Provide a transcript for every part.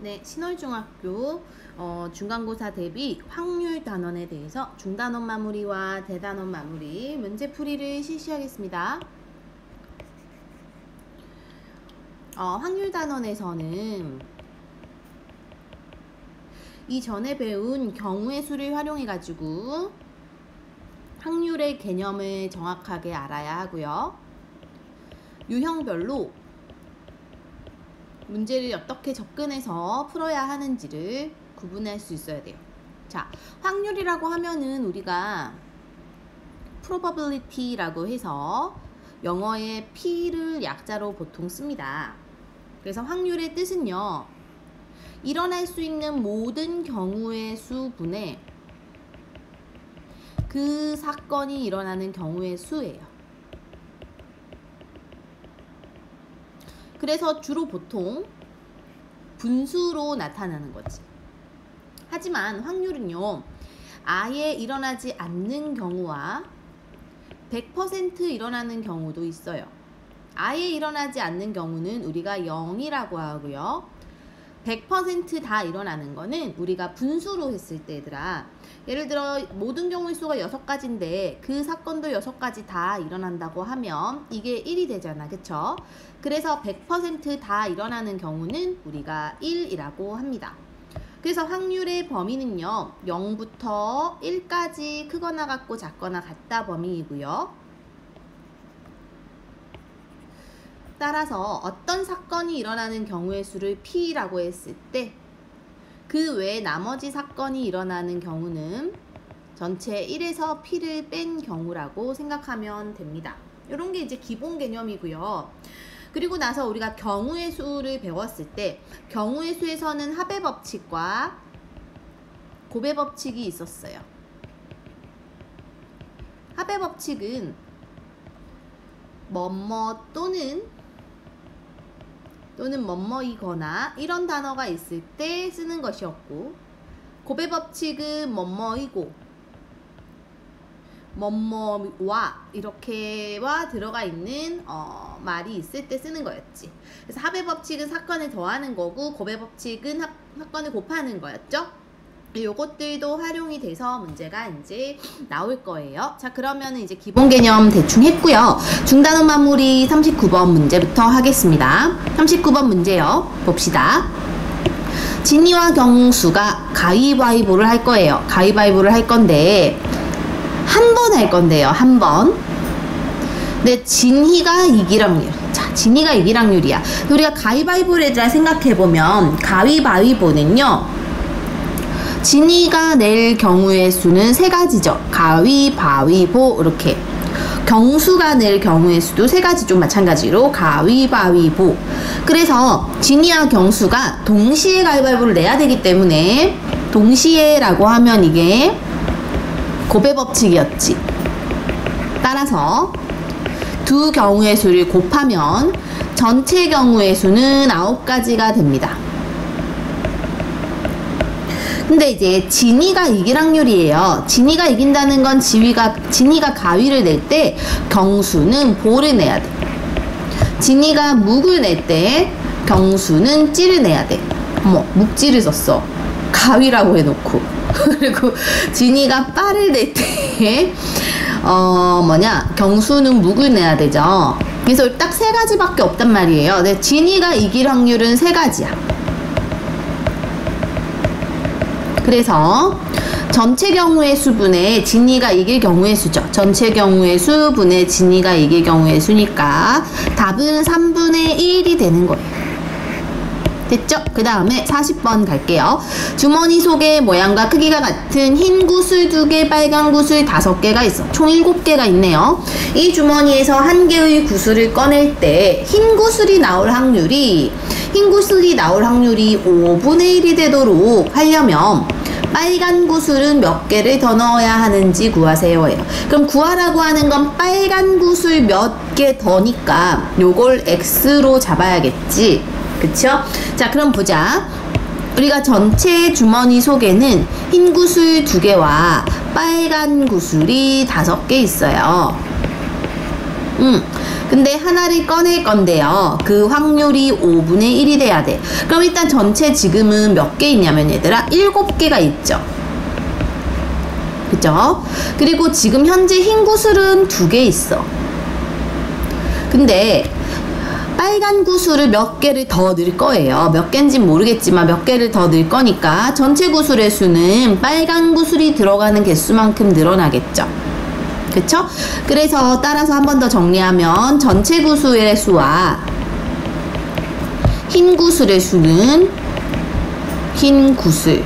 네, 신월중학교 중간고사 대비 확률 단원에 대해서 중단원 마무리와 대단원 마무리 문제풀이를 실시하겠습니다. 확률 단원에서는 이전에 배운 경우의 수를 활용해 가지고 확률의 개념을 정확하게 알아야 하고요. 유형별로 문제를 어떻게 접근해서 풀어야 하는지를 구분할 수 있어야 돼요. 자, 확률이라고 하면은 우리가 probability라고 해서 영어의 P를 약자로 보통 씁니다. 그래서 확률의 뜻은요, 일어날 수 있는 모든 경우의 수분의 그 사건이 일어나는 경우의 수예요. 그래서 주로 보통 분수로 나타나는 거지. 하지만 확률은요, 아예 일어나지 않는 경우와 100% 일어나는 경우도 있어요. 아예 일어나지 않는 경우는 우리가 0이라고 하고요. 100% 다 일어나는 거는 우리가 분수로 했을 때, 얘들아, 예를 들어 모든 경우의 수가 6가지인데 그 사건도 6가지 다 일어난다고 하면 이게 1이 되잖아, 그쵸? 그래서 100% 다 일어나는 경우는 우리가 1이라고 합니다. 그래서 확률의 범위는요, 0부터 1까지 크거나 같고 작거나 같다 범위이고요. 따라서 어떤 사건이 일어나는 경우의 수를 P라고 했을 때 그 외에 나머지 사건이 일어나는 경우는 전체 1에서 P를 뺀 경우라고 생각하면 됩니다. 이런 게 이제 기본 개념이고요. 그리고 나서 우리가 경우의 수를 배웠을 때 경우의 수에서는 합의 법칙과 곱의 법칙이 있었어요. 합의 법칙은 뭐뭐 또는 뭐뭐이거나 이런 단어가 있을 때 쓰는 것이었고, 곱의 법칙은 뭐뭐이고 뭐뭐와 이렇게와 들어가 있는 말이 있을 때 쓰는 거였지. 그래서 합의 법칙은 사건을 더하는 거고, 곱의 법칙은 사건을 곱하는 거였죠. 요것들도 활용이 돼서 문제가 이제 나올 거예요. 자, 그러면 이제 기본 개념 대충 했고요. 중단원 마무리 39번 문제부터 하겠습니다. 39번 문제요. 봅시다. 진이와 경수가 가위바위보를 할 거예요. 가위바위보를 할 건데 한 번 할 건데요. 한 번. 근데 진희가 이길 확률. 자, 진희가 이길 확률이야. 우리가 가위바위보를 생각해보면 가위바위보는요, 진이가 낼 경우의 수는 3가지죠. 가위바위보 이렇게. 경수가 낼 경우의 수도 3가지죠. 마찬가지로 가위바위보. 그래서 진이와 경수가 동시에 가위바위보를 내야 되기 때문에 동시에 라고 하면 이게 곱의 법칙이었지. 따라서 두 경우의 수를 곱하면 전체 경우의 수는 9가지가 됩니다. 근데 이제 진이가 이길 확률이에요. 진이가 이긴다는 건 진이가 가위를 낼 때 경수는 보를 내야 돼. 진이가 묵을 낼 때 경수는 찌를 내야 돼. 어머, 묵찌를 썼어. 가위라고 해놓고. 그리고 진이가 빠를 낼 때 경수는 묵을 내야 되죠. 그래서 딱 3가지밖에 없단 말이에요. 근데 진이가 이길 확률은 3가지야. 그래서 전체 경우의 수분의 진이가 이길 경우의 수죠. 전체 경우의 수분의 진이가 이길 경우의 수니까 답은 3분의 1이 되는 거예요. 됐죠? 그 다음에 40번 갈게요. 주머니 속에 모양과 크기가 같은 흰 구슬 2개, 빨간 구슬 5개가 있어. 총 7개가 있네요. 이 주머니에서 한 개의 구슬을 꺼낼 때 흰 구슬이 나올 확률이 5분의 1이 되도록 하려면 빨간 구슬은 몇 개를 더 넣어야 하는지 구하세요. 그럼 구하라고 하는 건 빨간 구슬 몇 개 더니까 요걸 X로 잡아야겠지. 그쵸? 자, 그럼 보자. 우리가 전체 주머니 속에는 흰 구슬 2개와 빨간 구슬이 5개 있어요. 근데 하나를 꺼낼 건데요. 그 확률이 5분의 1이 돼야 돼. 그럼 일단 전체 지금은 몇 개 있냐면 얘들아 7개가 있죠. 그죠? 그리고 지금 현재 흰 구슬은 2개 있어. 근데 빨간 구슬을 몇 개를 더 넣을 거예요. 몇 개인지는 모르겠지만 몇 개를 더 넣을 거니까 전체 구슬의 수는 빨간 구슬이 들어가는 개수만큼 늘어나겠죠. 그쵸? 그래서 따라서 한 번 더 정리하면 전체 구슬의 수와 흰 구슬의 수는 흰 구슬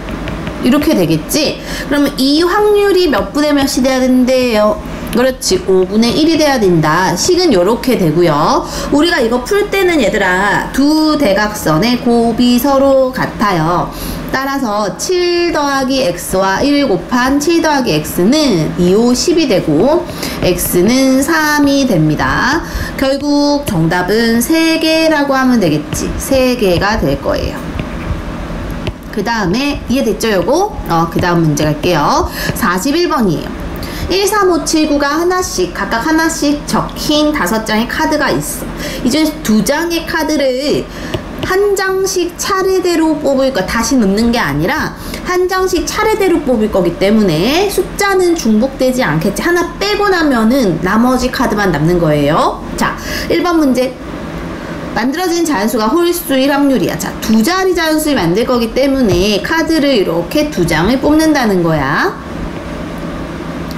이렇게 되겠지? 그러면 이 확률이 몇 분의 몇이 돼야 된대요? 그렇지, 5분의 1이 돼야 된다. 식은 이렇게 되고요. 우리가 이거 풀 때는 얘들아 두 대각선의 곱이 서로 같아요. 따라서 7 더하기 x와 1 곱한 7 더하기 x는 2, 5, 10이 되고 x는 3이 됩니다. 결국 정답은 3개라고 하면 되겠지. 3개가 될 거예요. 그 다음에 이해됐죠 요거? 그 다음 문제 갈게요. 41번이에요. 1, 3, 5, 7, 9가 하나씩 각각 하나씩 적힌 5장의 카드가 있어. 이제 2장의 카드를 한 장씩 차례대로 뽑을 거 다시 넣는 게 아니라 한 장씩 차례대로 뽑을 거기 때문에 숫자는 중복되지 않겠지. 하나 빼고 나면은 나머지 카드만 남는 거예요. 자, 1번 문제. 만들어진 자연수가 홀수일 확률이야. 자, 2자리 자연수를 만들 거기 때문에 카드를 이렇게 2장을 뽑는다는 거야.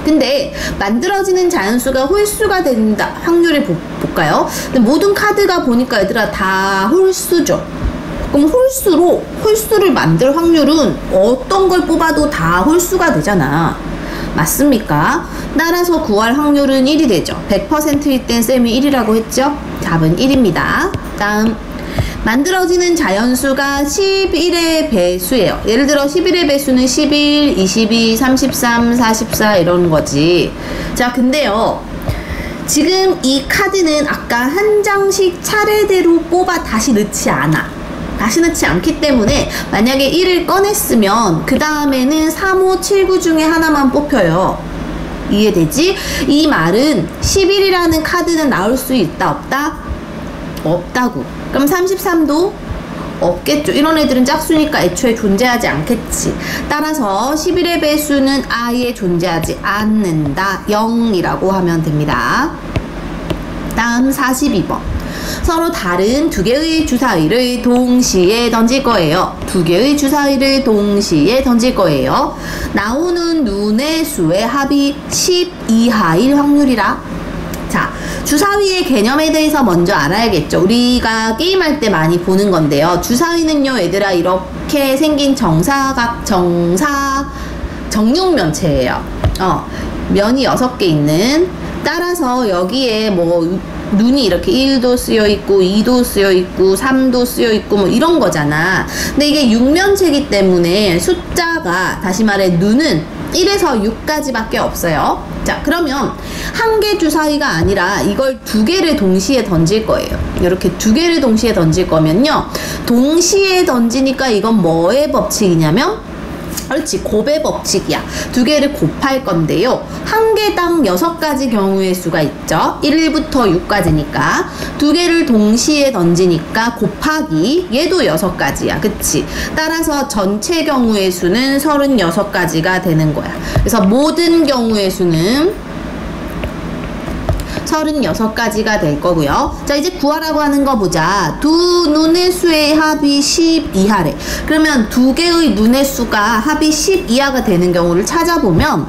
근데 만들어지는 자연수가 홀수가 된다. 확률을 볼까요? 근데 모든 카드가 보니까 얘들아 다 홀수죠. 그럼 홀수를 만들 확률은 어떤 걸 뽑아도 다 홀수가 되잖아. 맞습니까? 따라서 구할 확률은 1이 되죠. 100%일 땐 쌤이 1이라고 했죠? 답은 1입니다. 다음. 만들어지는 자연수가 11의 배수예요. 예를 들어 11의 배수는 11, 22, 33, 44 이런 거지. 자, 근데요. 지금 이 카드는 아까 한 장씩 차례대로 뽑아 다시 넣지 않아. 다시 넣지 않기 때문에 만약에 1을 꺼냈으면 그 다음에는 3, 5, 7, 9 중에 하나만 뽑혀요. 이해되지? 이 말은 11이라는 카드는 나올 수 있다 없다? 없다고. 그럼 33도 없겠죠. 이런 애들은 짝수니까 애초에 존재하지 않겠지. 따라서 11의 배수는 아예 존재하지 않는다. 0이라고 하면 됩니다. 다음 42번. 서로 다른 2개의 주사위를 동시에 던질 거예요. 2개의 주사위를 동시에 던질 거예요. 나오는 눈의 수의 합이 10 이하일 확률이라. 자, 주사위의 개념에 대해서 먼저 알아야겠죠. 우리가 게임할 때 많이 보는 건데요. 주사위는요, 얘들아, 이렇게 생긴 정육면체예요. 면이 6개 있는. 따라서 여기에 뭐 눈이 이렇게 1도 쓰여 있고 2도 쓰여 있고 3도 쓰여 있고 뭐 이런 거잖아. 근데 이게 육면체이기 때문에 숫자가, 다시 말해 눈은 1에서 6까지밖에 없어요. 자, 그러면 한 개 주사위가 아니라 이걸 2개를 동시에 던질 거예요. 이렇게 2개를 동시에 던질 거면요, 동시에 던지니까 이건 뭐의 법칙이냐면, 그렇지, 곱의 법칙이야. 2개를 곱할 건데요, 한 개당 6가지 경우의 수가 있죠. 1부터 6까지니까 2개를 동시에 던지니까 곱하기 얘도 6가지야. 그치? 따라서 전체 경우의 수는 36가지가 되는 거야. 그래서 모든 경우의 수는 36가지가 될 거고요. 자, 이제 구하라고 하는 거 보자. 두 눈의 수의 합이 10 이하래. 그러면 2개의 눈의 수가 합이 10 이하가 되는 경우를 찾아보면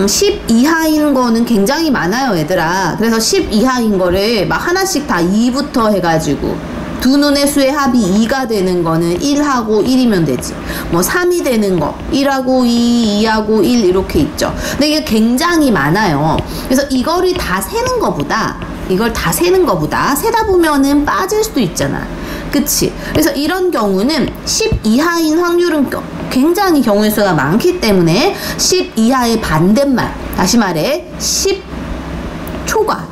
10 이하인 거는 굉장히 많아요, 얘들아. 그래서 10 이하인 거를 막 하나씩 다 2부터 해가지고, 두 눈의 수의 합이 2가 되는 거는 1하고 1이면 되지. 뭐 3이 되는 거 1하고 2, 2하고 1 이렇게 있죠. 근데 이게 굉장히 많아요. 그래서 이거를 다 세는 거보다 세다 보면은 빠질 수도 있잖아. 그치? 그래서 이런 경우는 10 이하인 확률은 굉장히 경우의 수가 많기 때문에 10 이하의 반대말, 다시 말해 10 초과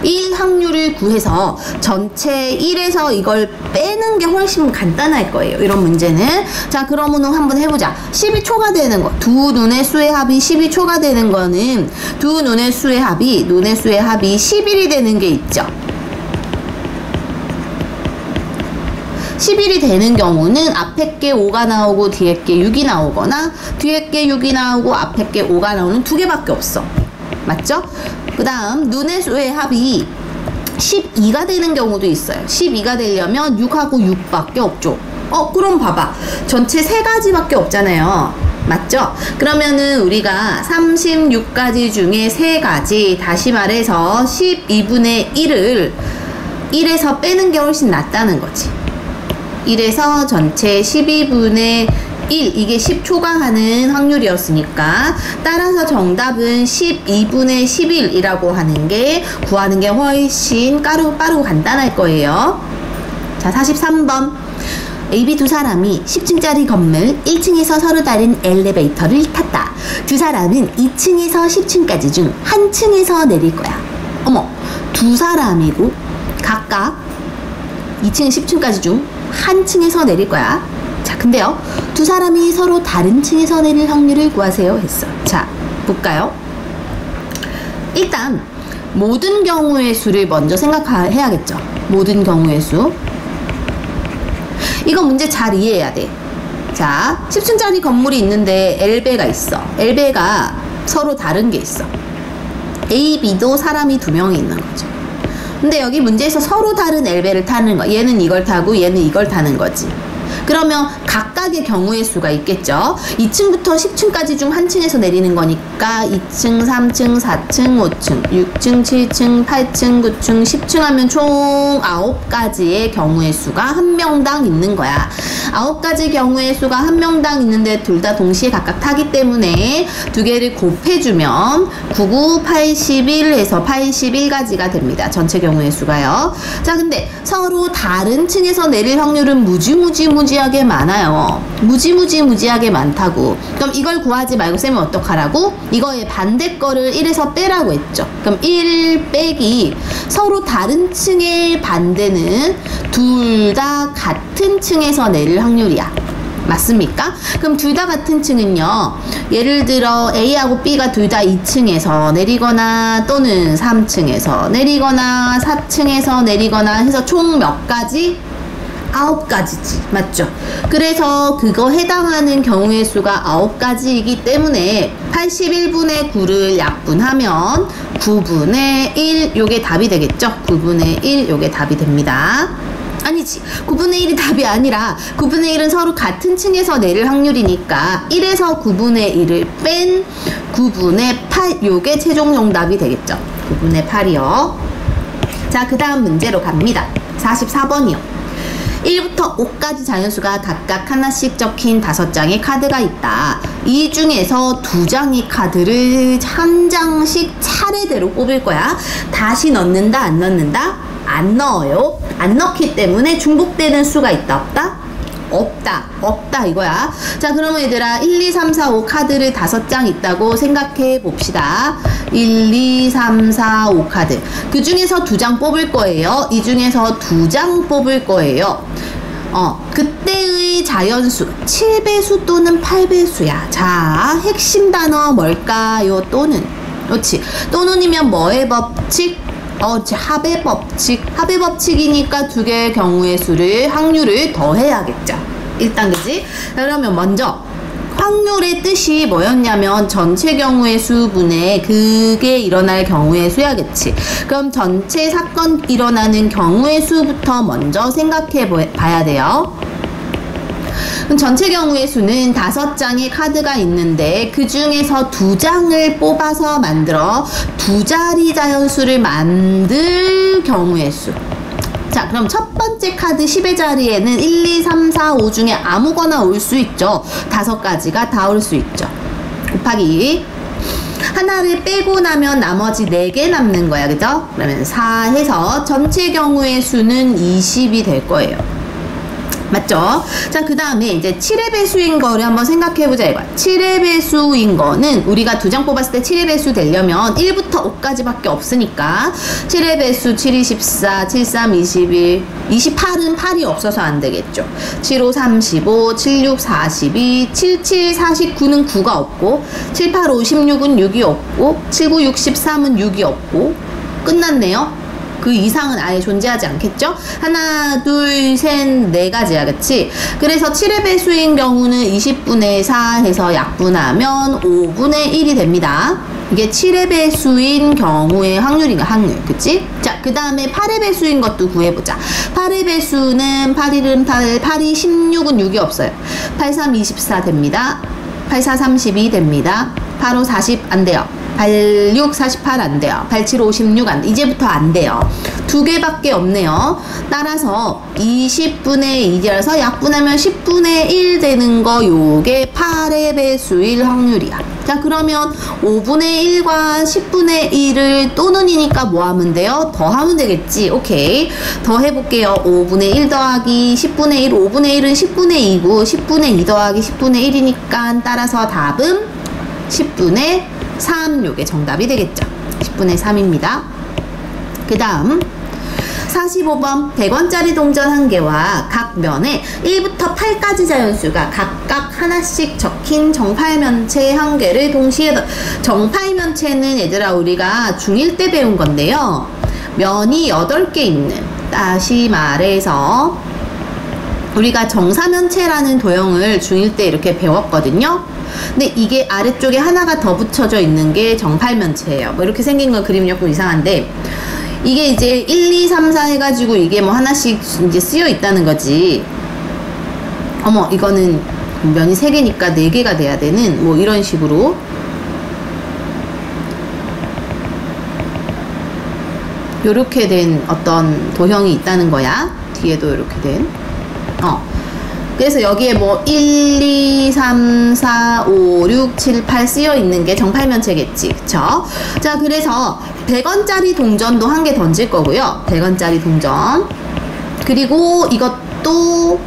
1 확률을 구해서 전체 1에서 이걸 빼는 게 훨씬 간단할 거예요. 이런 문제는. 자, 그러면 한번 해보자. 12초가 되는 거. 두 눈의 수의 합이 12초가 되는 거는 두 눈의 수의 합이 11이 되는 게 있죠. 11이 되는 경우는 앞에 게 5가 나오고 뒤에 게 6이 나오거나 뒤에 게 6이 나오고 앞에 게 5가 나오는 두 개밖에 없어. 맞죠? 그 다음 눈의 수의 합이 12가 되는 경우도 있어요. 12가 되려면 6하고 6밖에 없죠. 그럼 봐봐. 전체 3가지밖에 없잖아요. 맞죠? 그러면은 우리가 36가지 중에 3가지, 다시 말해서 12분의 1을 1에서 빼는 게 훨씬 낫다는 거지. 1에서 전체 12분의 1, 이게 10초가 하는 확률이었으니까 따라서 정답은 12분의 11이라고 하는 게 구하는 게 훨씬 빠르고 간단할 거예요. 자, 43번. AB 두 사람이 10층짜리 건물 1층에서 서로 다른 엘리베이터를 탔다. 두 사람은 2층에서 10층까지 중 한 층에서 내릴 거야. 어머, 두 사람이고 각각 2층 10층까지 중 한 층에서 내릴 거야. 자, 근데요, 두 사람이 서로 다른 층에서 내릴 확률을 구하세요 했어. 자, 볼까요? 일단 모든 경우의 수를 먼저 생각해야겠죠. 모든 경우의 수. 이거 문제 잘 이해해야 돼. 자, 10층짜리 건물이 있는데 엘베가 있어. 엘베가 서로 다른 게 있어. A, B도 사람이 2명이 있는 거죠. 근데 여기 문제에서 서로 다른 엘베를 타는 거. 얘는 이걸 타고 얘는 이걸 타는 거지. 그러면 각각의 경우의 수가 있겠죠. 2층부터 10층까지 중 한 층에서 내리는 거니까 2층, 3층, 4층, 5층, 6층, 7층, 8층, 9층, 10층 하면 총 9가지의 경우의 수가 한 명당 있는 거야. 9가지 경우의 수가 한 명당 있는데 둘 다 동시에 각각 타기 때문에 두 개를 곱해주면 99, 81 해서 81가지가 됩니다. 전체 경우의 수가요. 자, 근데 서로 다른 층에서 내릴 확률은 무지하게 많아요. 무지하게 많다고. 그럼 이걸 구하지 말고 쌤은 어떡하라고? 이거의 반대 거를 1에서 빼라고 했죠. 그럼 1 빼기 서로 다른 층의 반대는 둘 다 같은 층에서 내릴 확률이야. 맞습니까? 그럼 둘 다 같은 층은요, 예를 들어 A하고 B가 둘 다 2층에서 내리거나 또는 3층에서 내리거나 4층에서 내리거나 해서 총 몇 가지? 9가지지. 맞죠? 그래서 그거 해당하는 경우의 수가 9가지이기 때문에 81분의 9를 약분하면 9분의 1 요게 답이 되겠죠? 9분의 1 요게 답이 됩니다. 아니지, 9분의 1이 답이 아니라 9분의 1은 서로 같은 층에서 내릴 확률이니까 1에서 9분의 1을 뺀 9분의 8 요게 최종 정답이 되겠죠? 9분의 8이요. 자, 그 다음 문제로 갑니다. 44번이요. 1부터 5까지 자연수가 각각 하나씩 적힌 5장의 카드가 있다. 이 중에서 2장의 카드를 한 장씩 차례대로 뽑을 거야. 다시 넣는다, 안 넣는다? 안 넣어요. 안 넣기 때문에 중복되는 수가 있다, 없다? 없다 이거야. 자, 그러면 얘들아 1, 2, 3, 4, 5 카드를 5장 있다고 생각해 봅시다. 1, 2, 3, 4, 5 카드. 그 중에서 2장 뽑을 거예요. 이 중에서 2장 뽑을 거예요. 그때의 자연수 7배수 또는 8배수야. 자, 핵심 단어 뭘까요? 또는. 그렇지. 또는이면 뭐의 법칙? 합의 법칙. 합의 법칙이니까 두 개의 경우의 수를, 확률을 더해야겠죠. 일단, 그지? 그러면 먼저 확률의 뜻이 뭐였냐면 전체 경우의 수분의 그게 일어날 경우의 수야겠지. 그럼 전체 사건 일어나는 경우의 수부터 먼저 생각해 봐야 돼요. 그럼 전체 경우의 수는 5장의 카드가 있는데 그 중에서 2장을 뽑아서 만들어 2자리 자연수를 만들 경우의 수. 자, 그럼 첫 번째 카드 10의 자리에는 1, 2, 3, 4, 5 중에 아무거나 올 수 있죠. 5가지가 다 올 수 있죠. 곱하기 하나를 빼고 나면 나머지 4개 남는 거야. 그죠? 그러면 4 해서 전체 경우의 수는 20이 될 거예요. 맞죠? 자, 그 다음에 이제 7의 배수인 거를 한번 생각해보자 이거야. 7의 배수인 거는 우리가 두 장 뽑았을 때 7의 배수 되려면 1부터 5까지밖에 없으니까 7의 배수 7, 2, 14, 7, 3, 21, 28은 8이 없어서 안 되겠죠. 7, 5, 35, 7, 6, 42, 7, 7, 49는 9가 없고 7, 8, 5, 16은 6이 없고 7, 9, 63은 6이 없고 끝났네요. 그 이상은 아예 존재하지 않겠죠? 하나, 둘, 셋, 네 가지야, 그치? 그래서 7의 배수인 경우는 20분의 4 해서 약분하면 5분의 1이 됩니다. 이게 7의 배수인 경우의 확률인가, 확률, 그치? 자, 그 다음에 8의 배수인 것도 구해보자. 8의 배수는 8, 1은 8, 8이 16은 6이 없어요. 8, 3, 24 됩니다. 8, 4, 32 됩니다. 8, 5, 40 안 돼요. 8, 6, 48 안 돼요. 8, 7, 56 안 돼요. 이제부터 안 돼요. 두 개밖에 없네요. 따라서 20분의 2라서 약분하면 10분의 1 되는 거 요게 8의 배수일 확률이야. 자, 그러면 5분의 1과 10분의 1을 또는이니까 뭐 하면 돼요? 더하면 되겠지. 오케이. 더 해볼게요. 5분의 1 더하기 10분의 1, 5분의 1은 10분의 2고 10분의 2 더하기 10분의 1이니까 따라서 답은 10분의 3 요게 정답이 되겠죠. 10분의 3입니다. 그 다음 45번 100원짜리 동전 한 개와 각 면에 1부터 8까지 자연수가 각각 하나씩 적힌 정팔면체 한 개를 동시에 정팔면체는 얘들아 우리가 중1 때 배운 건데요. 면이 8개 있는, 다시 말해서 우리가 정사면체라는 도형을 중1 때 이렇게 배웠거든요. 근데 이게 아래쪽에 하나가 더 붙여져 있는 게 정팔면체예요. 뭐 이렇게 생긴 건 그림이 조금 이상한데 이게 이제 1, 2, 3, 4 해가지고 이게 뭐 하나씩 이제 쓰여 있다는 거지. 어머, 이거는 면이 3개니까 4개가 돼야 되는 뭐 이런 식으로 요렇게 된 어떤 도형이 있다는 거야. 뒤에도 이렇게 된. 그래서 여기에 뭐 1, 2, 3, 4, 5, 6, 7, 8 쓰여 있는 게 정팔면체겠지. 그쵸? 자, 그래서 100원짜리 동전도 한 개 던질 거고요. 100원짜리 동전. 그리고 이것도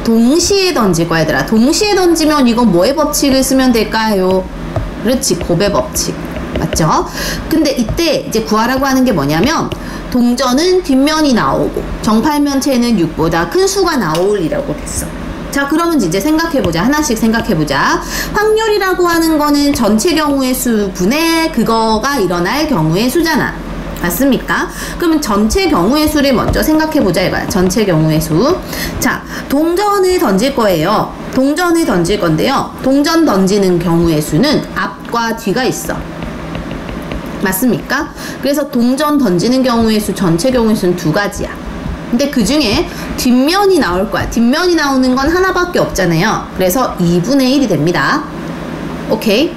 동시에 던질 거야, 얘들아. 동시에 던지면 이건 뭐의 법칙을 쓰면 될까요? 그렇지, 곱의 법칙. 맞죠? 근데 이때 이제 구하라고 하는 게 뭐냐면 동전은 뒷면이 나오고 정팔면체는 6보다 큰 수가 나오리라고 됐어. 자, 그러면 이제 생각해보자. 하나씩 생각해보자. 확률이라고 하는 거는 전체 경우의 수분의 그거가 일어날 경우의 수잖아. 맞습니까? 그러면 전체 경우의 수를 먼저 생각해보자 이거야. 전체 경우의 수. 자, 동전을 던질 거예요. 동전을 던질 건데요. 동전 던지는 경우의 수는 앞과 뒤가 있어. 맞습니까? 그래서 동전 던지는 경우의 수, 전체 경우의 수는 2가지야. 근데 그 중에 뒷면이 나올 거야. 뒷면이 나오는 건 하나밖에 없잖아요. 그래서 2분의 1이 됩니다. 오케이?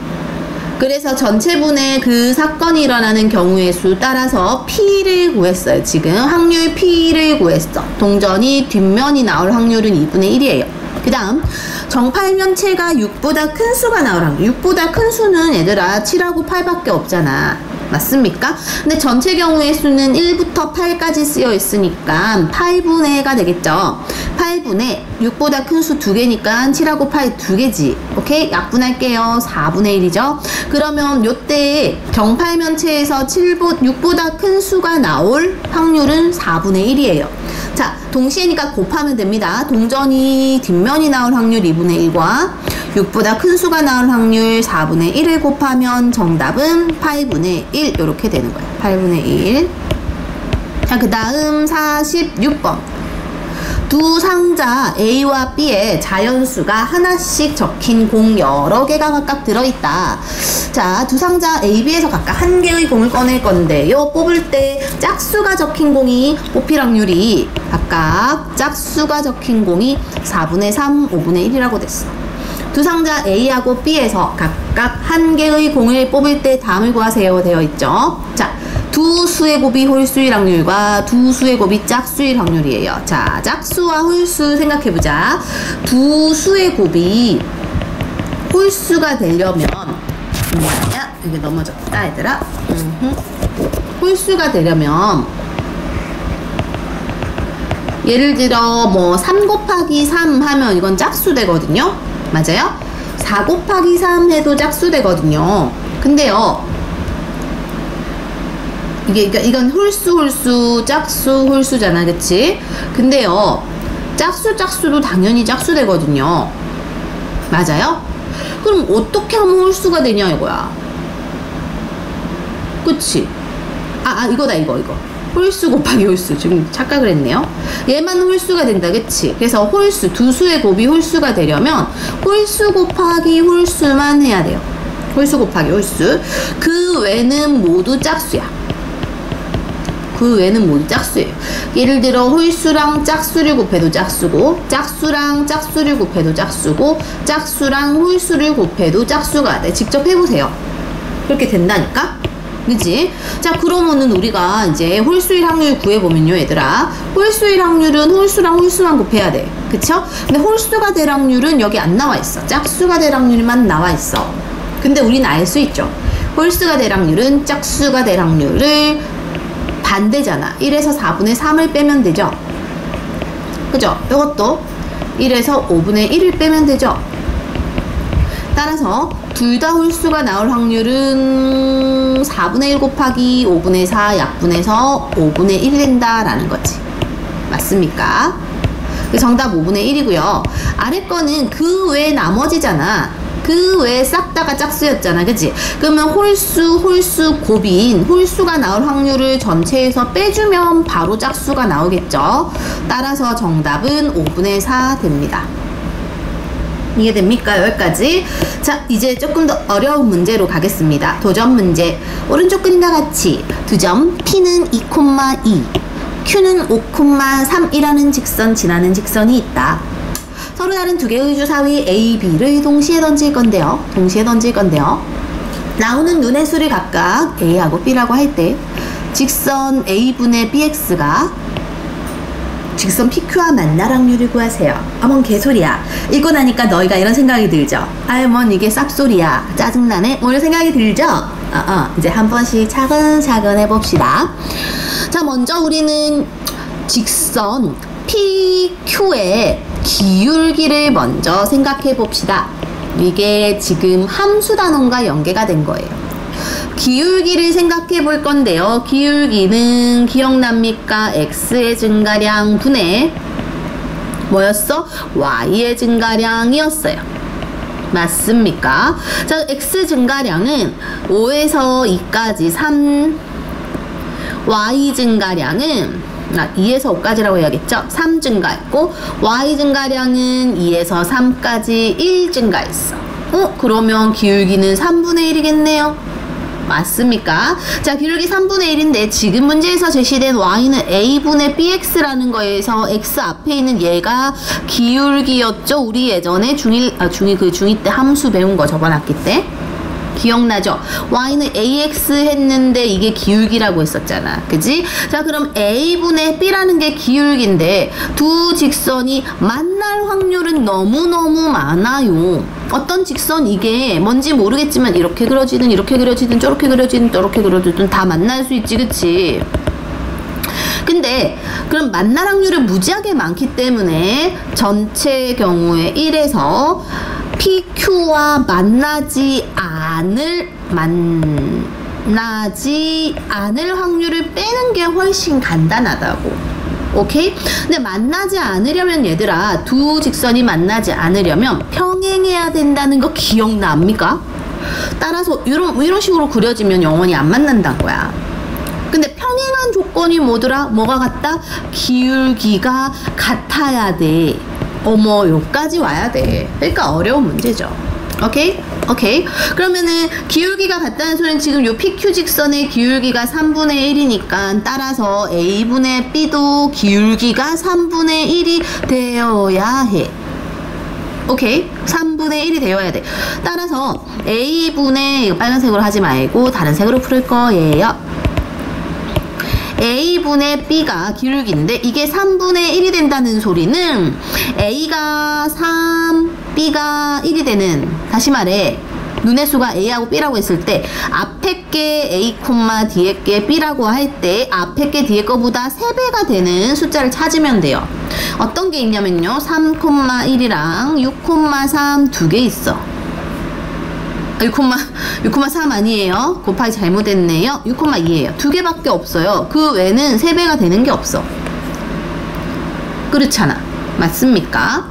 그래서 전체분의 그 사건이 일어나는 경우의 수 따라서 P를 구했어요. 지금 확률 P를 구했어. 동전이 뒷면이 나올 확률은 2분의 1이에요. 그 다음 정팔면체가 6보다 큰 수가 나올 확률. 6보다 큰 수는 얘들아 7하고 8밖에 없잖아. 맞습니까? 근데 전체 경우의 수는 1부터 8까지 쓰여 있으니까 8분의가 되겠죠. 8분의 6보다 큰 수 2개니까 7하고 8 2개지. 오케이? 약분할게요. 4분의 1이죠. 그러면 요때 정팔면체에서 6보다 큰 수가 나올 확률은 4분의 1이에요. 자, 동시에니까 곱하면 됩니다. 동전이 뒷면이 나올 확률 2분의 1과 6보다 큰 수가 나올 확률 4분의 1을 곱하면 정답은 8분의 1 이렇게 되는 거예요. 8분의 1. 자, 그 다음 46번. 두 상자 A와 B에 자연수가 하나씩 적힌 공 여러 개가 각각 들어있다. 자, 두 상자 A, B에서 각각 한 개의 공을 꺼낼 건데요. 뽑을 때 짝수가 적힌 공이 뽑힐 확률이 각각 짝수가 적힌 공이 4분의 3, 5분의 1이라고 됐어. 두 상자 A하고 B에서 각각 한 개의 공을 뽑을 때 다음을 구하세요 되어 있죠. 자, 두 수의 곱이 홀수일 확률과 두 수의 곱이 짝수일 확률이에요. 자, 짝수와 홀수 생각해보자. 두 수의 곱이 홀수가 되려면 뭐냐? 이게 넘어졌다 얘들아. 홀수가 되려면 예를 들어 뭐 3 곱하기 3 하면 이건 짝수 되거든요. 맞아요? 4 곱하기 3 해도 짝수 되거든요. 근데요, 이건 홀수 짝수 홀수잖아, 그치? 근데요, 짝수도 당연히 짝수 되거든요. 맞아요? 그럼 어떻게 하면 홀수가 되냐 이거야. 그치? 이거다 이거 홀수 곱하기 홀수. 지금 착각을 했네요. 얘만 홀수가 된다, 그치? 그래서 홀수, 두 수의 곱이 홀수가 되려면 홀수 곱하기 홀수만 해야 돼요. 홀수 곱하기 홀수. 그 외는 모두 짝수야. 그 외는 모두 짝수예요. 예를 들어 홀수랑 짝수를 곱해도 짝수고, 짝수랑 짝수를 곱해도 짝수고, 짝수랑 홀수를 곱해도 짝수가 돼. 직접 해보세요. 그렇게 된다니까? 그치? 자, 그러면은 우리가 이제 홀수일 확률 구해보면요, 얘들아. 홀수일 확률은 홀수랑 홀수만 곱해야 돼. 그쵸? 근데 홀수가 될 확률은 여기 안 나와 있어. 짝수가 될 확률만 나와 있어. 근데 우리는 알 수 있죠. 홀수가 될 확률은 짝수가 될 확률을 반대잖아. 1에서 4분의 3을 빼면 되죠. 그죠? 이것도 1에서 5분의 1을 빼면 되죠. 따라서 둘 다 홀수가 나올 확률은 4분의 1 곱하기 5분의 4 약분해서 5분의 1이 된다라는 거지. 맞습니까? 정답 5분의 1이고요. 아래 거는 그 외에 나머지잖아. 그 외에 싹 다가 짝수였잖아, 그치? 그러면 홀수 곱인 홀수가 나올 확률을 전체에서 빼주면 바로 짝수가 나오겠죠. 따라서 정답은 5분의 4 됩니다. 이해됩니까? 여기까지. 자, 이제 조금 더 어려운 문제로 가겠습니다. 도전 문제. 오른쪽 그림과 같이 두 점 P는 2,2, Q는 5,3이라는 직선 지나는 직선이 있다. 서로 다른 두 개의 주사위 A, B를 동시에 던질 건데요. 나오는 눈의 수를 각각 A하고 B라고 할 때 직선 A분의 BX가 직선 PQ와 만날 확률을 구하세요. 뭔 개소리야. 읽고 나니까 너희가 이런 생각이 들죠? 뭔 이게 쌉소리야. 짜증나네. 뭐 이런 생각이 들죠? 이제 한 번씩 차근차근 해봅시다. 자, 먼저 우리는 직선 PQ의 기울기를 먼저 생각해 봅시다. 이게 지금 함수 단원과 연계가 된 거예요. 기울기를 생각해 볼 건데요. 기울기는 기억납니까? x의 증가량 분의 뭐였어? y의 증가량이었어요. 맞습니까? 자, x 증가량은 5에서 2까지 3, y 증가량은 2에서 5까지라고 해야겠죠? 3 증가했고 y 증가량은 2에서 3까지 1 증가했어. 그러면 기울기는 3분의 1이겠네요. 맞습니까? 자, 기울기 3분의 1인데 지금 문제에서 제시된 y는 a분의 bx라는 거에서 x 앞에 있는 얘가 기울기였죠? 우리 예전에 중2 때 함수 배운 거 저번 학기 때 기억나죠? y는 ax 했는데 이게 기울기라고 했었잖아. 그지? 자, 그럼 a분의 b라는 게 기울기인데 두 직선이 만날 확률은 너무너무 많아요. 어떤 직선 이게 뭔지 모르겠지만 이렇게 그려지든 저렇게 그려지든 다 만날 수 있지, 그치? 근데 그럼 만날 확률은 무지하게 많기 때문에 전체 경우에 1에서 PQ와 만나지 않을 확률을 빼는 게 훨씬 간단하다고. 오케이? 근데 만나지 않으려면 얘들아, 두 직선이 만나지 않으려면 평행해야 된다는 거 기억납니까? 따라서 이런 식으로 그려지면 영원히 안 만난다는 거야. 근데 평행한 조건이 뭐더라? 뭐가 같다? 기울기가 같아야 돼. 여기까지 와야 돼. 그러니까 어려운 문제죠. 오케이? 그러면은 기울기가 같다는 소리는 지금 요 PQ 직선의 기울기가 3분의 1이니까 따라서 A분의 B도 기울기가 3분의 1이 되어야 해. 오케이? 3분의 1이 되어야 돼. 따라서 A분의, 이거 빨간색으로 하지 말고 다른 색으로 풀 거예요. A분의 B가 기울기인데 이게 3분의 1이 된다는 소리는 A가 3, B가 1이 되는, 다시 말해 눈의 수가 A하고 B라고 했을 때 앞에 게 A, 뒤에 게 B라고 할 때 앞에 게 뒤에 거보다 3배가 되는 숫자를 찾으면 돼요. 어떤 게 있냐면요. 3,1이랑 6,3 두 개 있어. 6,3 아니에요. 곱하기 잘못했네요. 6,2예요. 두 개밖에 없어요. 그 외에는 3배가 되는 게 없어. 그렇잖아. 맞습니까?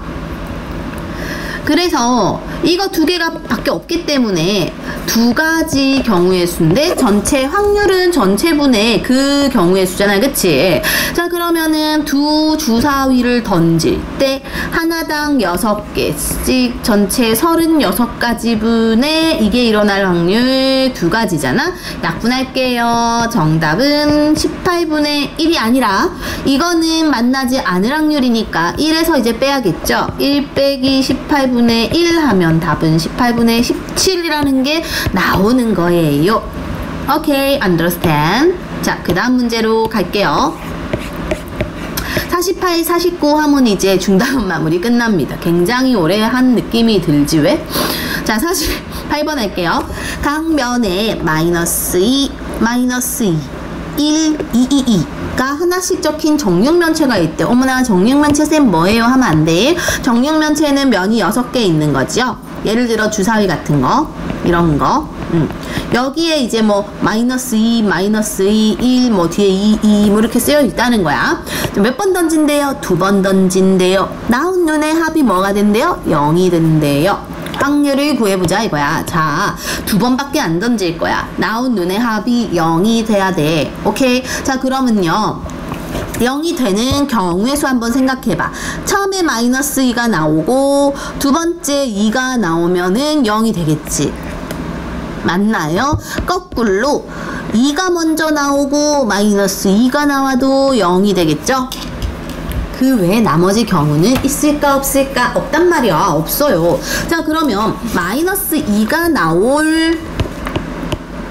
그래서 이거 두 개가 밖에 없기 때문에 두 가지 경우의 수인데 전체 확률은 전체분의 그 경우의 수잖아요. 그치? 자, 그러면은 두 주사위를 던질 때 하나당 6개씩 전체 36가지 분의 이게 일어날 확률 두 가지잖아. 약분할게요. 정답은 18분의 1이 아니라 이거는 만나지 않을 확률이니까 1에서 이제 빼야겠죠. 1 빼기 18분의 1 하면 답은 18분의 17이라는 게 나오는 거예요. 오케이, understand. 자, 그 다음 문제로 갈게요. 48, 49 하면 이제 중단원 마무리 끝납니다. 굉장히 오래 한 느낌이 들지 왜? 자, 48번 할게요. 각 면에 마이너스 2, 마이너스 2, 1, 2, 2, 2가 하나씩 적힌 정육면체가 있대. 어머나, 정육면체 쌤 뭐예요? 하면 안 돼. 정육면체는 면이 6개 있는 거죠. 예를 들어 주사위 같은 거, 이런 거. 여기에 이제 뭐 마이너스 2, 마이너스 2, 1, 뭐 뒤에 2, 2 뭐 이렇게 쓰여 있다는 거야. 몇 번 던진대요? 2번 던진대요. 나온 눈의 합이 뭐가 된대요? 0이 된대요. 확률을 구해보자 이거야. 자, 2번밖에 안 던질 거야. 나온 눈의 합이 0이 돼야 돼. 오케이? 자, 그러면요. 0이 되는 경우의 수 한번 생각해봐. 처음에 마이너스 2가 나오고 두 번째 2가 나오면은 0이 되겠지. 맞나요? 거꾸로 2가 먼저 나오고 마이너스 2가 나와도 0이 되겠죠? 그 외에 나머지 경우는 있을까 없을까? 없단 말이야. 없어요. 자, 그러면 마이너스 2가 나올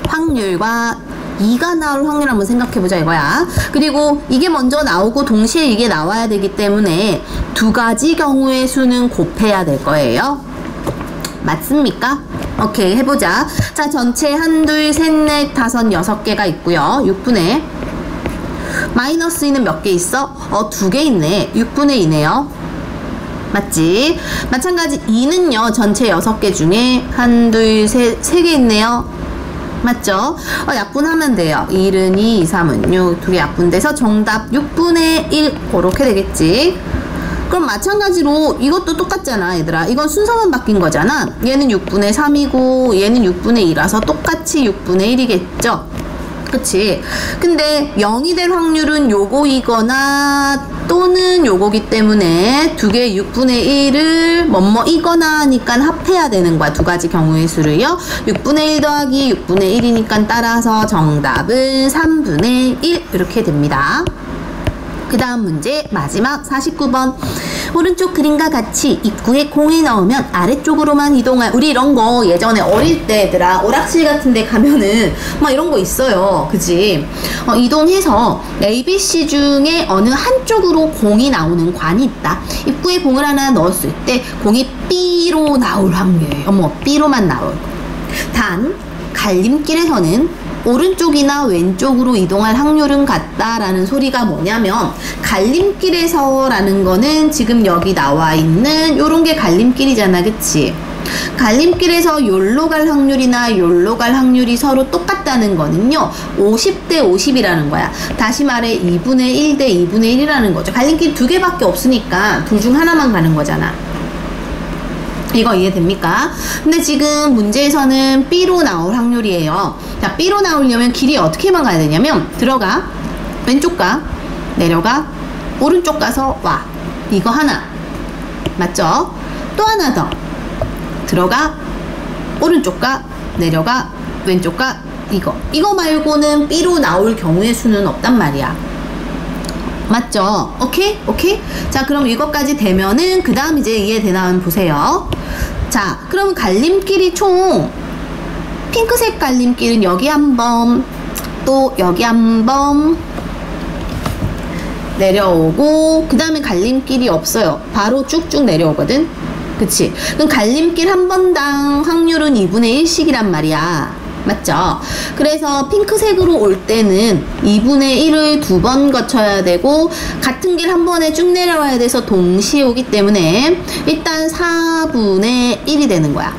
확률과 2가 나올 확률 한번 생각해보자 이거야. 그리고 이게 먼저 나오고 동시에 이게 나와야 되기 때문에 두 가지 경우의 수는 곱해야 될 거예요. 맞습니까? 오케이, 해보자. 자, 전체 1, 2, 3, 4, 5, 6개가 있고요. 6분의 마이너스 2는 몇 개 있어? 2개 있네. 6분의 2네요. 맞지? 마찬가지 2는요. 전체 6개 중에 1, 2, 3개 있네요. 맞죠? 약분하면 돼요. 1은 2, 3은 6. 두 개 약분돼서 정답 6분의 1 그렇게 되겠지. 그럼 마찬가지로 이것도 똑같잖아 얘들아. 이건 순서만 바뀐 거잖아. 얘는 6분의 3이고 얘는 6분의 2라서 똑같이 6분의 1이겠죠. 그치? 근데 0이 될 확률은 요거이거나 또는 요거기 때문에 두 개 6분의 1을 뭐뭐이거나 하니까 합해야 되는 거야. 두 가지 경우의 수를요. 6분의 1 더하기 6분의 1이니까 따라서 정답은 3분의 1 이렇게 됩니다. 그 다음 문제 마지막 49번. 오른쪽 그림과 같이 입구에 공을 넣으면 아래쪽으로만 이동할. 우리 이런 거 예전에 어릴 때 얘들아 오락실 같은 데 가면은 막 이런 거 있어요. 그지? 이동해서 ABC 중에 어느 한쪽으로 공이 나오는 관이 있다. 입구에 공을 하나 넣었을 때 공이 B로 나올 확률. 어머, B로만 나올. 단 갈림길에서는 오른쪽이나 왼쪽으로 이동할 확률은 같다라는 소리가 뭐냐면 갈림길에서라는 거는 지금 여기 나와 있는 요런 게 갈림길이잖아. 그치? 갈림길에서 요로 갈 확률이나 요로 갈 확률이 서로 똑같다는 거는요 50대 50이라는 거야. 다시 말해 2분의 1 대 2분의 1이라는 거죠. 갈림길 두 개밖에 없으니까 둘 중 하나만 가는 거잖아. 이거 이해됩니까? 근데 지금 문제에서는 B로 나올 확률이에요. 자, B로 나오려면 길이 어떻게만 가야 되냐면 들어가, 왼쪽 가, 내려가, 오른쪽 가서 와. 이거 하나. 맞죠? 또 하나 더. 들어가, 오른쪽 가, 내려가, 왼쪽 가, 이거. 이거 말고는 B로 나올 경우의 수는 없단 말이야. 맞죠? 오케이? 오케이? 자, 그럼 이것까지 되면은 그 다음 이제 이해되나 한번 보세요. 자, 그럼 갈림길이 총 핑크색 갈림길은 여기 한 번, 또 여기 한 번 내려오고 그 다음에 갈림길이 없어요. 바로 쭉쭉 내려오거든. 그치? 그럼 갈림길 한 번당 확률은 2분의 1씩이란 말이야. 맞죠? 그래서 핑크색으로 올 때는 2분의 1을 2번 거쳐야 되고 같은 길 한 번에 쭉 내려와야 돼서 동시에 오기 때문에 일단 4분의 1이 되는 거야.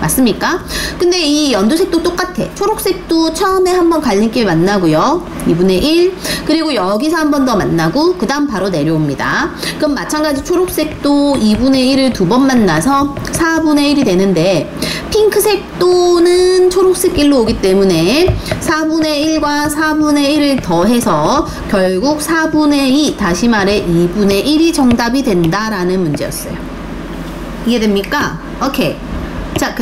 맞습니까? 근데 이 연두색도 똑같아. 초록색도 처음에 한번 갈림길 만나고요. 2분의 1. 그리고 여기서 한 번 더 만나고 그 다음 바로 내려옵니다. 그럼 마찬가지 초록색도 2분의 1을 2번 만나서 4분의 1이 되는데 핑크색도는 초록색 길로 오기 때문에 4분의 1과 4분의 1을 더해서 결국 4분의 2, 다시 말해 2분의 1이 정답이 된다라는 문제였어요. 이해됩니까? 오케이. 자,